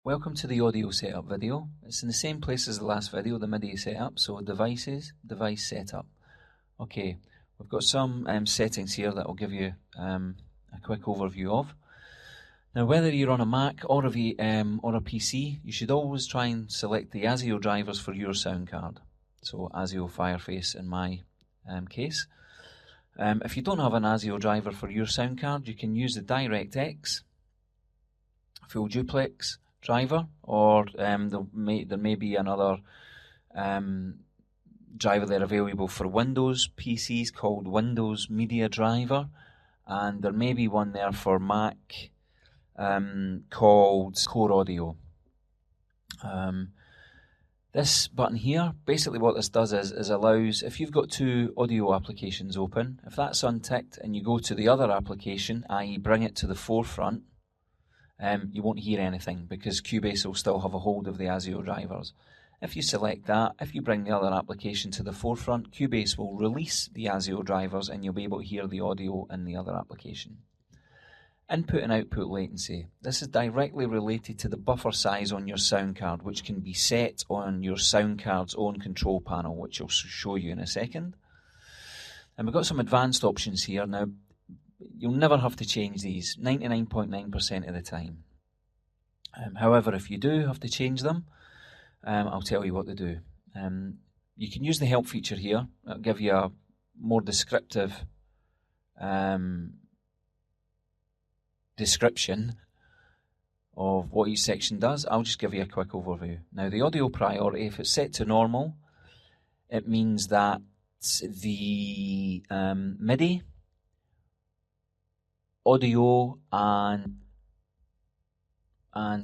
Welcome to the audio setup video. It's in the same place as the last video, the MIDI setup, so devices, device setup. Okay, we've got some settings here that I'll give you a quick overview of. Now, whether you're on a Mac or a PC, you should always try and select the ASIO drivers for your sound card. So ASIO Fireface in my case. If you don't have an ASIO driver for your sound card, you can use the DirectX Full Duplex driver, or there may be another driver there available for Windows PCs called Windows Media Driver, and there may be one there for Mac called Core Audio. This button here, basically what this does is allows, if you've got two audio applications open, if that's unticked and you go to the other application, i.e. bring it to the forefront, you won't hear anything because Cubase will still have a hold of the ASIO drivers. If you select that, if you bring the other application to the forefront, Cubase will release the ASIO drivers and you'll be able to hear the audio in the other application. Input and output latency. This is directly related to the buffer size on your sound card, which can be set on your sound card's own control panel, which I'll show you in a second. And we've got some advanced options here. Now, you'll never have to change these 99.9% of the time. However, if you do have to change them, I'll tell you what to do. You can use the help feature here. It'll give you a more descriptive description of what each section does. I'll just give you a quick overview. Now, the audio priority, if it's set to normal, it means that the MIDI, audio and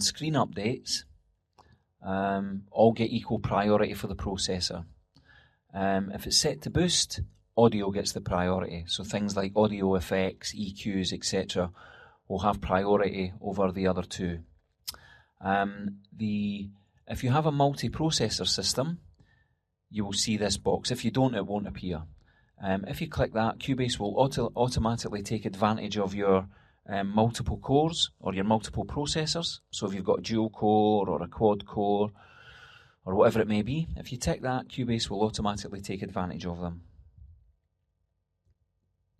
screen updates all get equal priority for the processor. If it's set to boost, audio gets the priority. So things like audio effects, EQs, etc. will have priority over the other two. If you have a multi-processor system, you will see this box. If you don't, it won't appear. If you click that, Cubase will automatically take advantage of your multiple cores or your multiple processors. So if you've got a dual core or a quad core or whatever it may be, if you tick that, Cubase will automatically take advantage of them.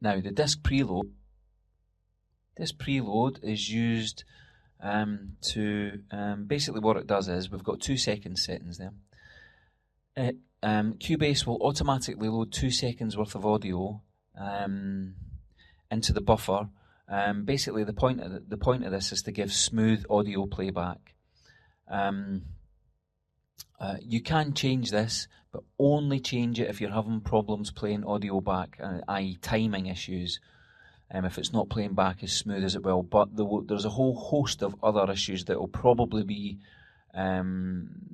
Now, the disk preload. This preload is used to basically what it does is we've got 2 second settings there. Cubase will automatically load 2 seconds worth of audio into the buffer. Basically, the point of this is to give smooth audio playback. You can change this, but only change it if you're having problems playing audio back, i.e. timing issues. If it's not playing back as smooth as it will, but there's a whole host of other issues that will probably be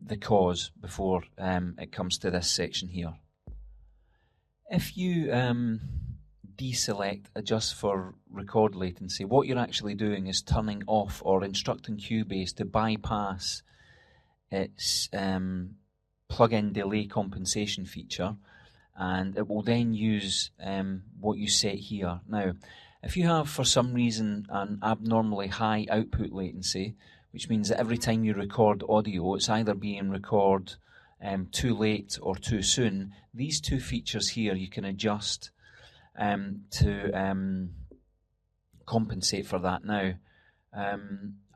the cause before it comes to this section here. If you deselect adjust for record latency, what you're actually doing is turning off or instructing Cubase to bypass its plug-in delay compensation feature, and it will then use what you set here. Now, if you have for some reason an abnormally high output latency, which means that every time you record audio, it's either being recorded too late or too soon, these two features here you can adjust to compensate for that. Now,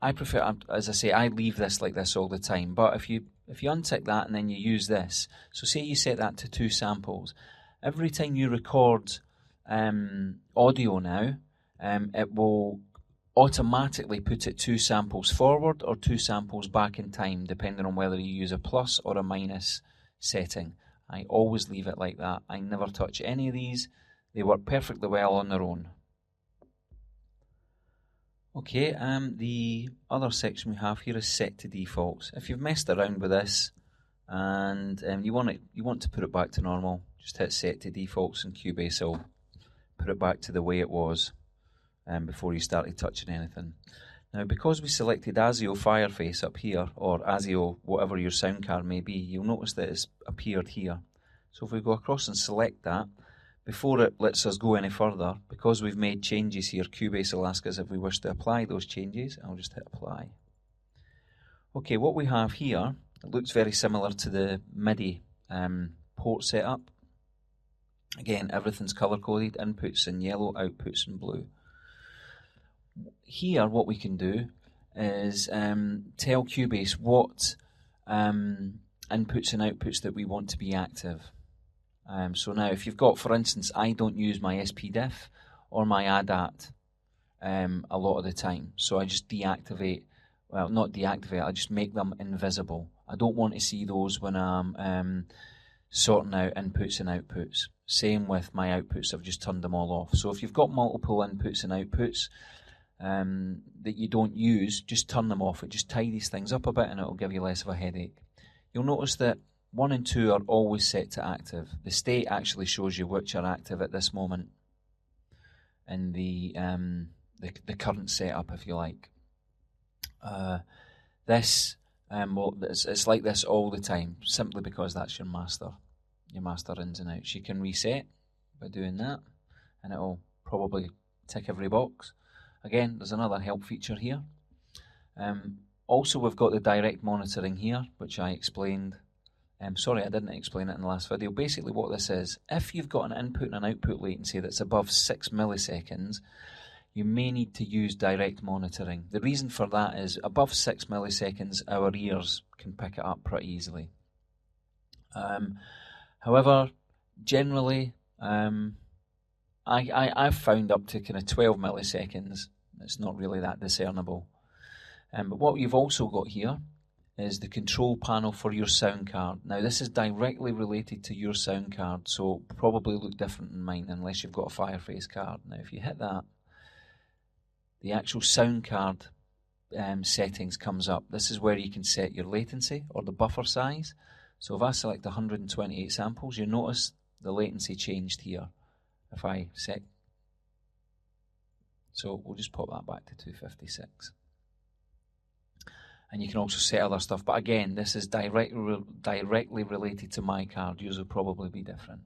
I prefer, as I say, I leave this like this all the time, but if you untick that and then you use this, so say you set that to 2 samples, every time you record audio now, it will automatically put it 2 samples forward or 2 samples back in time, depending on whether you use a plus or a minus setting. I always leave it like that. I never touch any of these. They work perfectly well on their own. Okay, the other section we have here is set to defaults. If you've messed around with this and you want to put it back to normal, just hit set to defaults and Cubase will put it back to the way it was before you started touching anything. Now, because we selected ASIO Fireface up here, or ASIO whatever your sound card may be, you'll notice that it's appeared here. So if we go across and select that, before it lets us go any further, because we've made changes here, Cubase will ask us if we wish to apply those changes. I'll just hit apply. Okay, what we have here, it looks very similar to the MIDI port setup. Again, everything's color-coded, inputs in yellow, outputs in blue. Here, what we can do is tell Cubase what inputs and outputs that we want to be active. So now, if you've got, for instance, I don't use my SPDIF or my ADAT a lot of the time, so I just deactivate, well, not deactivate, I just make them invisible. I don't want to see those when I'm sorting out inputs and outputs. Same with my outputs, I've just turned them all off. So if you've got multiple inputs and outputs that you don't use, just turn them off. It just tidies things up a bit and it'll give you less of a headache. You'll notice that 1 and 2 are always set to active. The state actually shows you which are active at this moment in the current setup, if you like. It's like this all the time, simply because that's your master ins and outs. You can reset by doing that, and it'll probably tick every box. Again, there's another help feature here. Also, we've got the direct monitoring here, which I explained. Sorry, I didn't explain it in the last video. Basically what this is, if you've got an input and an output latency that's above 6 milliseconds, you may need to use direct monitoring. The reason for that is above 6 milliseconds, our ears can pick it up pretty easily. However, generally, I've found up to kind of 12 milliseconds, it's not really that discernible. But what you've also got here is the control panel for your sound card. Now this is directly related to your sound card, so it'll probably look different than mine unless you've got a Fireface card. Now if you hit that, the actual sound card settings comes up. This is where you can set your latency or the buffer size. So if I select 128 samples, you notice the latency changed here. If I set, so we'll just pop that back to 256. And you can also set other stuff, but again, this is directly related to my card. Yours will probably be different.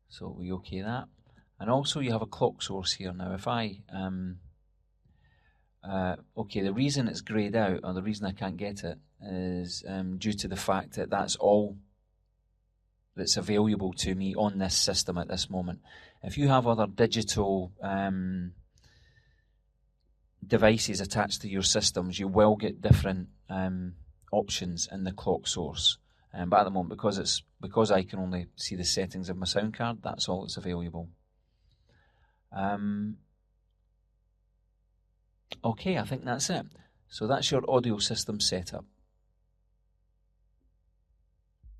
So we OK that. And also you have a clock source here. Now if I, okay, the reason it's greyed out, or the reason I can't get it, is due to the fact that that's all that's available to me on this system at this moment. If you have other digital devices attached to your systems, you will get different options in the clock source. But at the moment, because I can only see the settings of my sound card, that's all that's available. Okay, I think that's it. So that's your audio system setup.